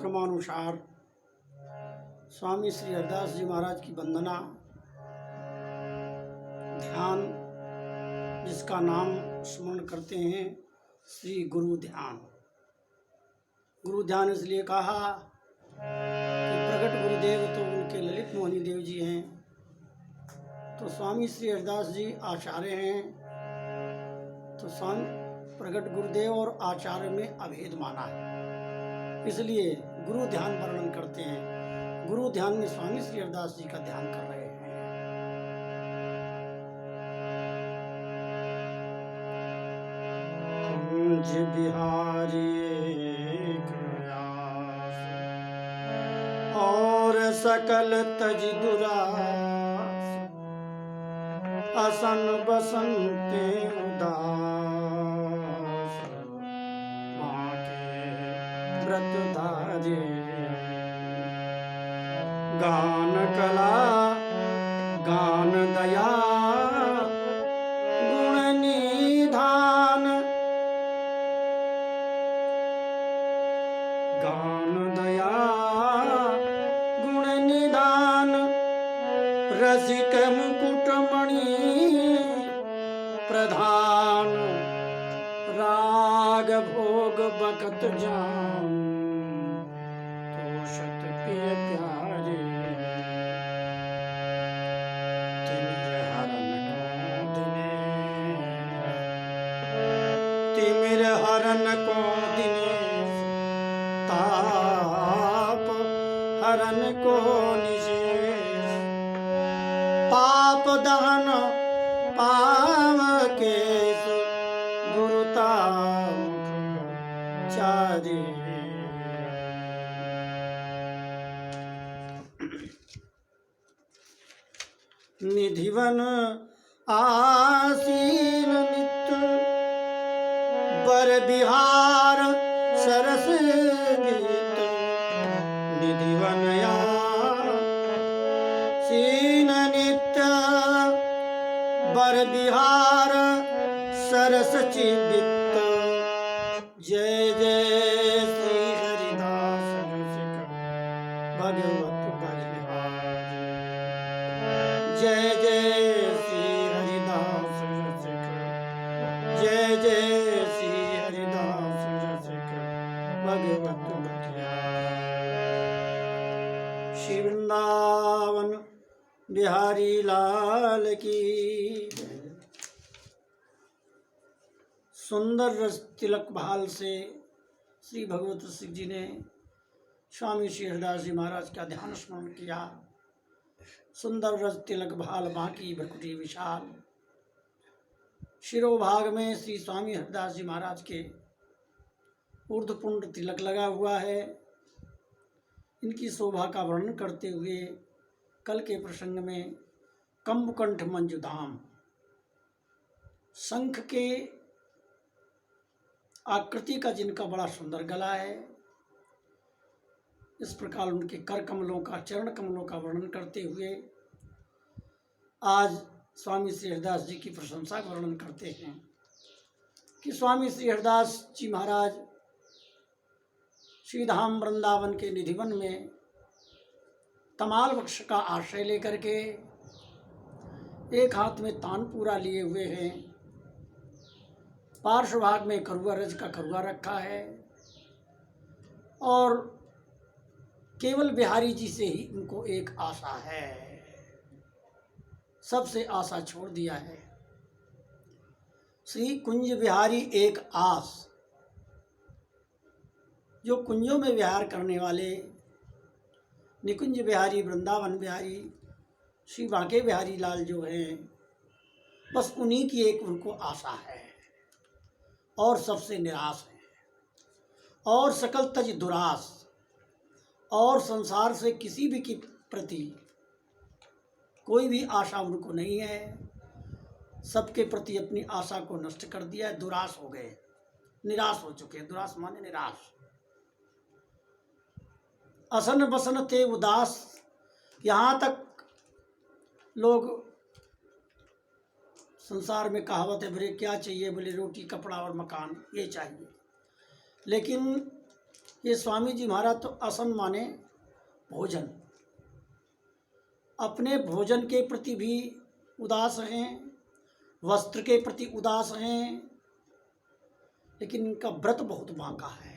क्रमानुसार स्वामी श्री हरिदास जी महाराज की वंदना ध्यान, जिसका नाम स्मरण करते हैं श्री गुरु ध्यान। गुरु ध्यान इसलिए कहा कि प्रकट गुरुदेव तो उनके ललित मोहिनी देव जी हैं, तो स्वामी श्री हरिदास जी आचार्य हैं, तो स्वामी प्रकट गुरुदेव और आचार्य में अभेद माना है, इसलिए गुरु ध्यान वर्णन करते हैं। गुरु ध्यान में स्वामी श्री हरिदास जी का ध्यान कर रहे हैं। कुंज बिहारी और सकल तज दुरास, असन बसंते उदास, माँ के व्रतधारी, गान कला गान दया गुण निधान, गान दया गुण निधान, रसिक मुकुटमणि प्रधान, राग भोग बकत जान, तोषत प्रिय प्यारे, तिमिर हरन को दिनेश, ताप हरन को निशेष, पाप दहन पावकेश, गुरुता चारी। निधिवन आसीन नित्य, बर बिहार सरस गीत, निधिवन आसीन नित्य, बर बिहार सरस चित्त, जय जय श्री हरिदास रसिक भगवत बलिहारी, जय जय श्री हरिदास रसिक, जय जय श्री हरिदास रसिक भगवत बलिहारी। श्री वृंदावन बिहारी लाल की। सुंदर रस तिलक भाल से श्री भगवत सिंह जी ने स्वामी श्री हरिदास जी महाराज का ध्यान स्मरण किया। सुंदर रस तिलक भाल बाकी भ्रकुटी विशाल, शिरोभाग में श्री स्वामी हरिदास जी महाराज के ऊर्ध्वपुंड तिलक लगा हुआ है। इनकी शोभा का वर्णन करते हुए कल के प्रसंग में कंबुकंठ मंजुधाम, शंख के आकृति का जिनका बड़ा सुंदर गला है, इस प्रकार उनके कर कमलों का, चरण कमलों का वर्णन करते हुए आज स्वामी श्री हरिदास जी की प्रशंसा का वर्णन करते हैं कि स्वामी श्री हरिदास जी महाराज श्रीधाम वृंदावन के निधिवन में तमाल वृक्ष का आश्रय लेकर के एक हाथ में तानपूरा लिए हुए हैं, पार्श्व भाग में करुआ रज का करुआ रखा है और केवल बिहारी जी से ही उनको एक आशा है, सबसे आशा छोड़ दिया है। श्री कुंज बिहारी एक आस, जो कुंजों में विहार करने वाले निकुंज बिहारी, वृंदावन बिहारी, श्री बांके बिहारी लाल जो हैं, बस उन्हीं की एक उनको आशा है और सबसे निराश है और सकल तज दुरास, और संसार से किसी भी के प्रति कोई भी आशा उनको नहीं है। सबके प्रति अपनी आशा को नष्ट कर दिया है, दुरास हो गए, निराश हो चुके हैं। दुरास माने निराश। असन बसन ते उदास, यहाँ तक लोग संसार में कहावत है, बोले क्या चाहिए, बोले रोटी कपड़ा और मकान, ये चाहिए। लेकिन ये स्वामी जी महाराज तो असन माने भोजन, अपने भोजन के प्रति भी उदास हैं, वस्त्र के प्रति उदास हैं, लेकिन इनका व्रत बहुत बांका है।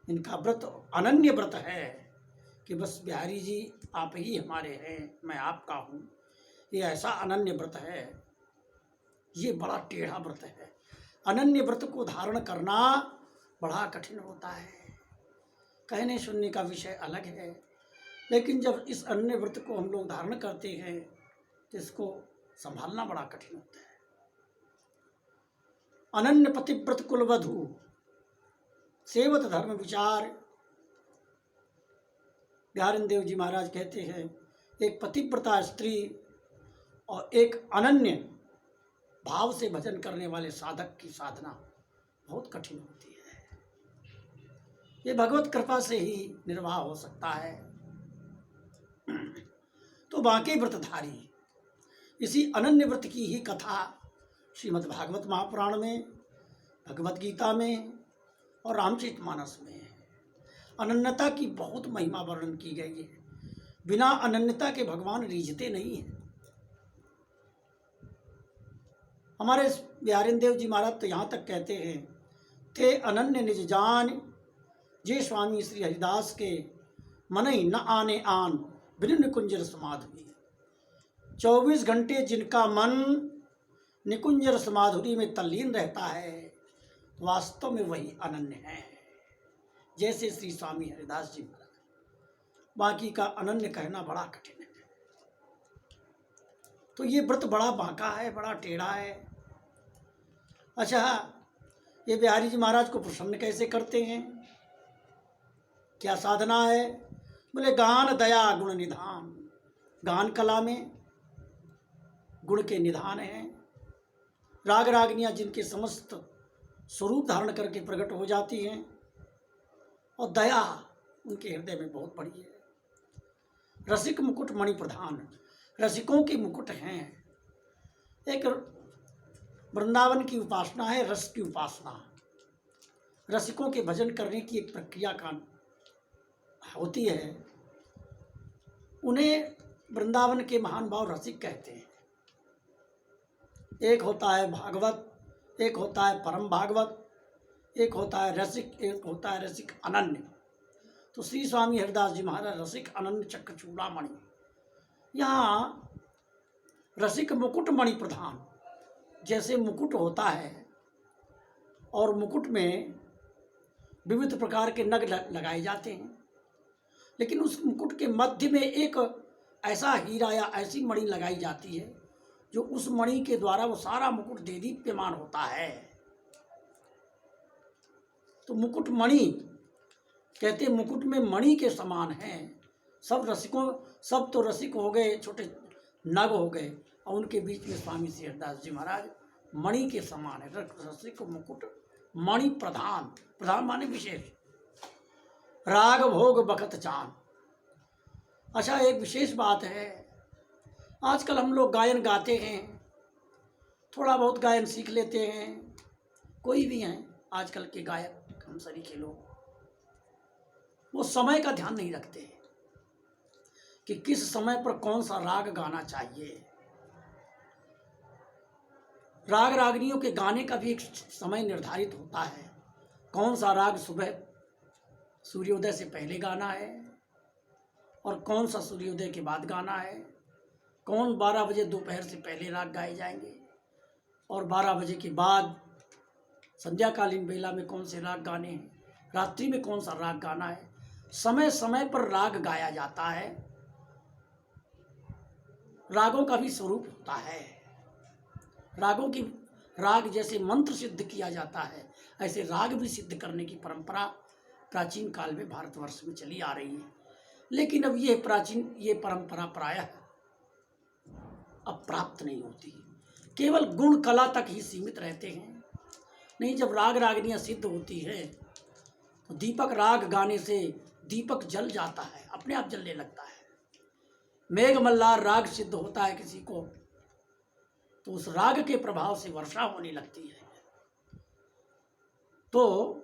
इनका व्रत अनन्य व्रत है कि बस बिहारी जी आप ही हमारे हैं, मैं आपका हूँ। ये ऐसा अनन्य व्रत है, ये बड़ा टेढ़ा व्रत है। अनन्य व्रत को धारण करना बड़ा कठिन होता है। कहने सुनने का विषय अलग है, लेकिन जब इस अनन्य व्रत को हम लोग धारण करते हैं तो इसको संभालना बड़ा कठिन होता है। अनन्य पतिव्रत कुलवधु सेवत धर्म विचार। बिहारी देव जी महाराज कहते हैं एक पतिव्रता स्त्री और एक अनन्य भाव से भजन करने वाले साधक की साधना बहुत कठिन होती है। ये भगवत कृपा से ही निर्वाह हो सकता है। तो बांके व्रतधारी इसी अनन्य व्रत की ही कथा श्रीमद् भागवत महापुराण में, भगवत गीता में और रामचरितमानस में है। अनन्यता की बहुत महिमा वर्णन की गई है। बिना अनन्यता के भगवान रीझते नहीं हैं। हमारे बिहारी देव जी महाराज तो यहाँ तक कहते हैं थे अनन्य निज जान, जे स्वामी श्री हरिदास के मन ही न आने आन, बिन निकुंजर समाधुरी। 24 घंटे जिनका मन निकुंजर समाधुरी में तल्लीन रहता है, वास्तव में वही अनन्य है, जैसे श्री स्वामी हरिदास जी महाराज। बाकी का अनन्य कहना बड़ा कठिन है। तो ये व्रत बड़ा बांका है, बड़ा टेढ़ा है। अच्छा, ये बिहारी जी महाराज को प्रसन्न कैसे करते हैं, क्या साधना है? बोले गान दया गुण निधान। गान कला में गुण के निधान हैं। राग रागनियाँ जिनके समस्त स्वरूप धारण करके प्रकट हो जाती हैं, और दया उनके हृदय में बहुत बड़ी है। रसिक मुकुट मणि प्रधान, रसिकों के मुकुट हैं। एक वृंदावन की उपासना है, रस की उपासना। रसिकों के भजन करने की एक प्रक्रिया का होती है। उन्हें वृंदावन के महान भाव रसिक कहते हैं। एक होता है भागवत, एक होता है परम भागवत, एक होता है रसिक, एक होता है रसिक अनन्य। तो श्री स्वामी हरिदास जी महाराज रसिक अनन्य चक्र चूड़ामणि। यहाँ रसिक मुकुट मणि प्रधान, जैसे मुकुट होता है और मुकुट में विविध प्रकार के नग लगाए जाते हैं, लेकिन उस मुकुट के मध्य में एक ऐसा हीरा या ऐसी मणि लगाई जाती है जो उस मणि के द्वारा वो सारा मुकुट देदीप्यमान होता है। तो मुकुट मणि कहते, मुकुट में मणि के समान हैं। सब रसिकों, सब तो रसिक हो गए, छोटे नग हो गए, और उनके बीच में स्वामी श्री हरिदास जी महाराज मणि के समान है। रसिक मुकुट मणि प्रधान, प्रधान माने विशेष। राग भोग बखत चान। अच्छा, एक विशेष बात है, आजकल हम लोग गायन गाते हैं, थोड़ा बहुत गायन सीख लेते हैं, कोई भी हैं आजकल के गायक, हम सभी के लोग, वो समय का ध्यान नहीं रखते कि किस समय पर कौन सा राग गाना चाहिए। राग रागनियों के गाने का भी एक समय निर्धारित होता है। कौन सा राग सुबह सूर्योदय से पहले गाना है और कौन सा सूर्योदय के बाद गाना है। कौन 12 बजे दोपहर से पहले राग गाए जाएंगे और 12 बजे के बाद संध्याकालीन बेला में कौन से राग गाने हैं, रात्रि में कौन सा राग गाना है। समय समय पर राग गाया जाता है। रागों का भी स्वरूप होता है। रागों की, राग जैसे मंत्र सिद्ध किया जाता है, ऐसे राग भी सिद्ध करने की परंपरा प्राचीन काल में भारतवर्ष में चली आ रही है। लेकिन अब ये परंपरा प्रायः अब प्राप्त नहीं होती, केवल गुण कला तक ही सीमित रहते हैं। नहीं, जब राग रागनियाँ सिद्ध होती है तो दीपक राग गाने से दीपक जल जाता है, अपने आप जलने लगता है। मेघ मल्हार राग सिद्ध होता है किसी को, तो उस राग के प्रभाव से वर्षा होने लगती है। तो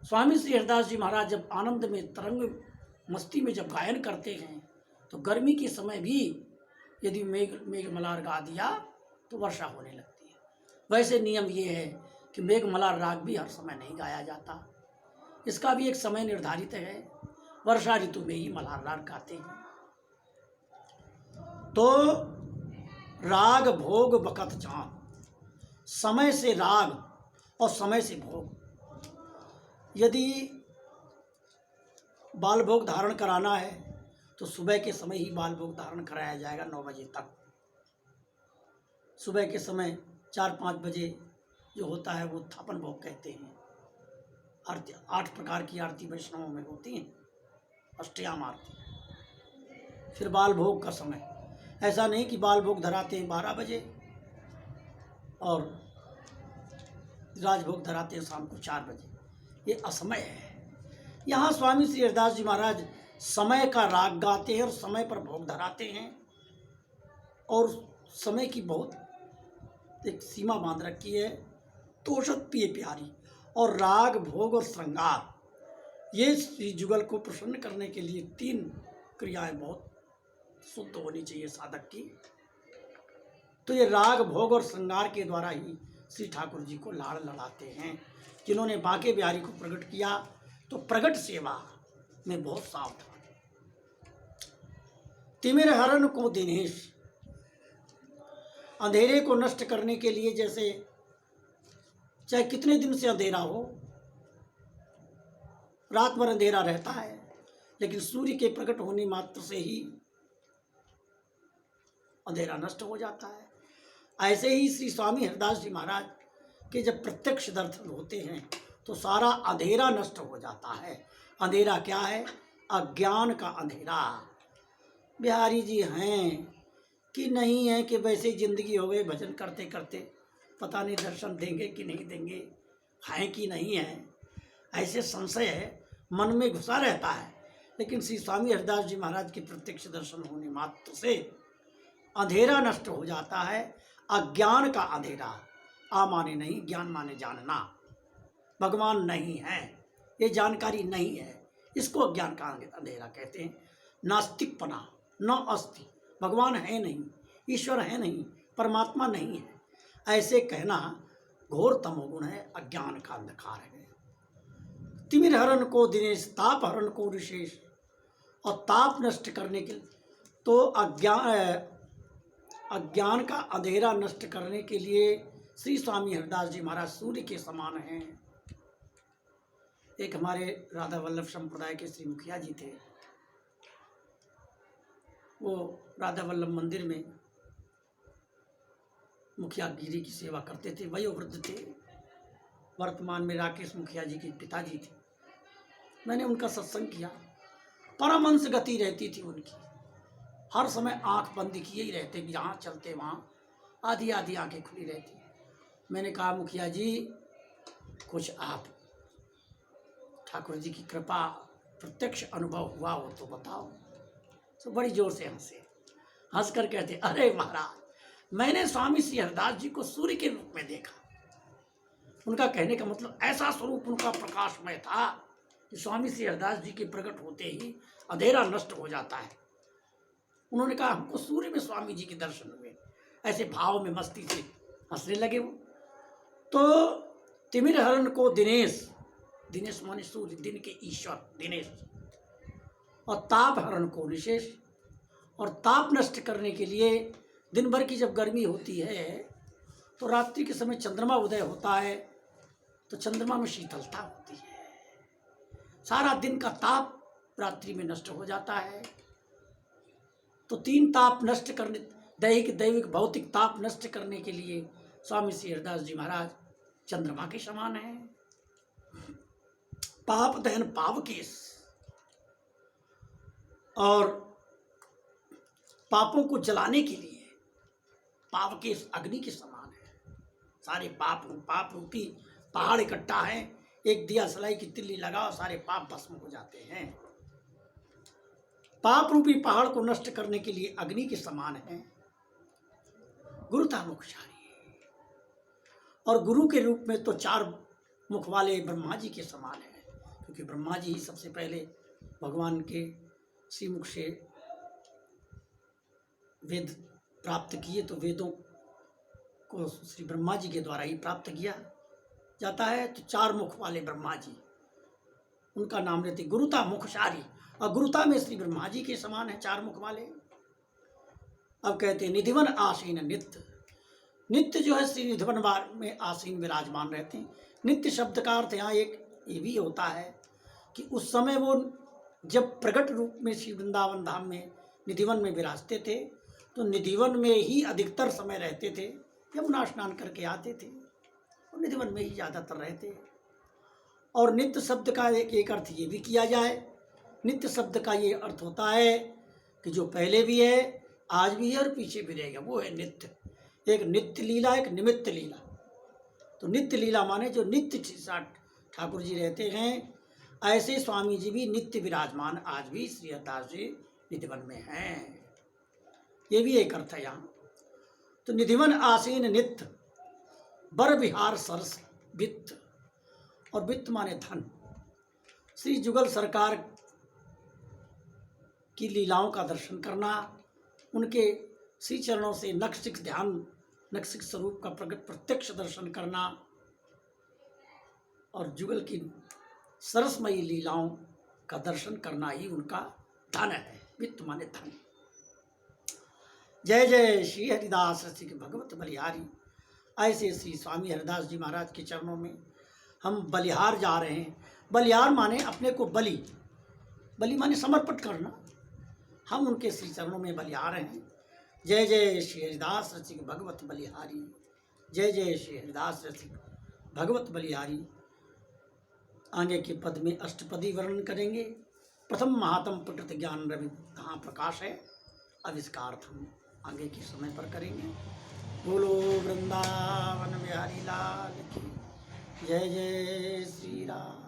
स्वामी श्री हरिदास जी महाराज जब आनंद में तरंग मस्ती में जब गायन करते हैं तो गर्मी के समय भी यदि मेघ मेघ मल्हार गा दिया तो वर्षा होने लगती है। वैसे नियम ये है कि मेघ मल्हार राग भी हर समय नहीं गाया जाता, इसका भी एक समय निर्धारित है। वर्षा ऋतु में ही मल्हार राग गाते हैं। तो राग भोग बकत जान, समय से राग और समय से भोग। यदि बाल भोग धारण कराना है तो सुबह के समय ही बाल भोग धारण कराया जाएगा 9 बजे तक। सुबह के समय 4-5 बजे जो होता है वो थापन भोग कहते हैं। आरती 8 प्रकार की आरती वैष्णवों में होती हैं, अष्टयाम आरती। फिर बाल भोग का समय, ऐसा नहीं कि बाल भोग धराते हैं 12 बजे और राजभोग धराते हैं शाम को 4 बजे, ये असमय है। यहाँ स्वामी श्री हरिदास जी महाराज समय का राग गाते हैं और समय पर भोग धराते हैं और समय की बहुत एक सीमा बांध रखी है। तोषत पिए प्यारी, और राग भोग और श्रृंगार ये श्री जुगल को प्रसन्न करने के लिए 3 क्रियाएं बहुत शुद्ध होनी चाहिए साधक की। तो ये राग भोग और श्रृंगार के द्वारा ही श्री ठाकुर जी को लाड़ लड़ाते हैं। जिन्होंने बांके बिहारी को प्रकट किया तो प्रकट सेवा में बहुत सावधान। तिमिर हरण को दिनेश, अंधेरे को नष्ट करने के लिए, जैसे चाहे कितने दिन से अंधेरा हो, रात भर अंधेरा रहता है, लेकिन सूर्य के प्रकट होने मात्र से ही अंधेरा नष्ट हो जाता है। ऐसे ही श्री स्वामी हरिदास जी महाराज के जब प्रत्यक्ष दर्शन होते हैं तो सारा अंधेरा नष्ट हो जाता है। अंधेरा क्या है? अज्ञान का अंधेरा। बिहारी जी हैं कि नहीं है कि वैसे ही जिंदगी हो गई, भजन करते करते पता नहीं दर्शन देंगे कि नहीं देंगे, हैं कि नहीं है, ऐसे संशय है मन में घुसा रहता है। लेकिन श्री स्वामी हरिदास जी महाराज के प्रत्यक्ष दर्शन होने मात्र से अंधेरा नष्ट हो जाता है। अज्ञान का अंधेरा, आ माने नहीं, ज्ञान माने जानना। भगवान नहीं है, ये जानकारी नहीं है, इसको अज्ञान का अंधेरा कहते हैं। नास्तिकपना, न अस्ति, भगवान है नहीं, ईश्वर है नहीं, परमात्मा नहीं है, ऐसे कहना घोर तमोगुण है, अज्ञान का अंधकार है। तिमिर हरण को दिनेश, ताप हरण को ऋषेश, और ताप नष्ट करने के तो अज्ञान का अंधेरा नष्ट करने के लिए श्री स्वामी हरिदास जी महाराज सूर्य के समान हैं। एक हमारे राधा वल्लभ संप्रदाय के श्री मुखिया जी थे, वो राधा वल्लभ मंदिर में मुखिया गिरी की सेवा करते थे, वयोवृद्ध थे। वर्तमान में राकेश मुखिया जी के पिताजी थे। मैंने उनका सत्संग किया, परमहंस गति रहती थी उनकी, हर समय आंख बंद किए ही रहते, जहाँ चलते वहाँ आधी आधी आंखें खुली रहती। मैंने कहा मुखिया जी कुछ आप ठाकुर जी की कृपा प्रत्यक्ष अनुभव हुआ हो तो बताओ। तो बड़ी जोर से हंस कर कहते, अरे महाराज मैंने स्वामी श्री हरिदास जी को सूर्य के रूप में देखा। उनका कहने का मतलब ऐसा स्वरूप उनका प्रकाशमय था कि स्वामी श्री हरिदास जी के प्रकट होते ही अंधेरा नष्ट हो जाता है। उन्होंने कहा हमको सूर्य में स्वामी जी के दर्शन हुए, ऐसे भाव में मस्ती से हंसने लगे वो। तो तिमिर हरण को दिनेश, दिनेश माने सूर्य, दिन के ईश्वर दिनेश, और ताप हरण को ऋषेश, और ताप नष्ट करने के लिए दिन भर की जब गर्मी होती है तो रात्रि के समय चंद्रमा उदय होता है तो चंद्रमा में शीतलता होती है, सारा दिन का ताप रात्रि में नष्ट हो जाता है। तो 3 ताप नष्ट करने, दैहिक दैविक भौतिक ताप नष्ट करने के लिए स्वामी श्री हरिदास जी महाराज चंद्रमा के समान है। पाप दहन पावकेश, और पापों को जलाने के लिए पावकेश अग्नि के समान है। सारे पाप रूपी पहाड़ इकट्ठा है, एक दिया सलाई की तिल्ली लगाओ सारे पाप भस्म हो जाते हैं। पाप रूपी पहाड़ को नष्ट करने के लिए अग्नि के समान है। गुरुता मुखशाली, और गुरु के रूप में तो 4 मुख वाले ब्रह्मा जी के समान है। क्योंकि ब्रह्मा जी ही सबसे पहले भगवान के श्रीमुख से वेद प्राप्त किए, तो वेदों को श्री ब्रह्मा जी के द्वारा ही प्राप्त किया जाता है। तो चार मुख वाले ब्रह्मा जी, उनका नाम लेते गुरुता मुखशारी, और गुरुता में श्री ब्रह्मा जी के समान है चार मुख वाले। अब कहते हैं निधिवन आसीन नित्य, नित्य जो है श्री निधिवन में आसीन विराजमान रहते हैं। नित्य शब्द का अर्थ यहाँ एक ये भी होता है कि उस समय वो जब प्रकट रूप में श्री वृंदावन धाम में निधिवन में विराजते थे, तो निधिवन में ही अधिकतर समय रहते थे, यमुना स्नान करके आते थे और निधिवन में ही ज़्यादातर रहते। और नित्य शब्द का एक अर्थ ये भी किया जाए, नित्य शब्द का ये अर्थ होता है कि जो पहले भी है, आज भी है और पीछे भी रहेगा, वो है नित्य। एक नित्य लीला, एक निमित्त लीला। तो नित्य लीला माने जो नित्य साथ ठाकुर जी रहते हैं, ऐसे स्वामी जी भी नित्य विराजमान आज भी श्री हरदास जी निधिवन में हैं। ये भी एक अर्थ है यहाँ। तो निधिवन आसीन नित्य, बर विहार सरस वित्त, और वित्त माने धन। श्री जुगल सरकार की लीलाओं का दर्शन करना, उनके श्री चरणों से नक्सिक ध्यान, नक्सिक स्वरूप का प्रकट प्रत्यक्ष दर्शन करना, और जुगल की सरसमयी लीलाओं का दर्शन करना ही उनका धन है। वित्त माने धन। जय जय श्री हरिदास रसिक भगवत बलिहारी। ऐसे श्री स्वामी हरिदास जी महाराज के चरणों में हम बलिहार जा रहे हैं। बलिहार माने अपने को बलि, बलि माने समर्पित करना। हम उनके श्री चरणों में बलिहार हैं। जय जय श्री हरिदास रसिक भगवत बलिहारी, जय जय श्री हरिदास रसिक भगवत बलिहारी। आगे के पद में अष्टपदी वर्णन करेंगे। प्रथम महात्म प्रकृत ज्ञान रवि कहाँ प्रकाश है, अब इसका अर्थ हम आगे के समय पर करेंगे। बोलो वृंदावन बिहारी लाल की जय। जय श्री राम।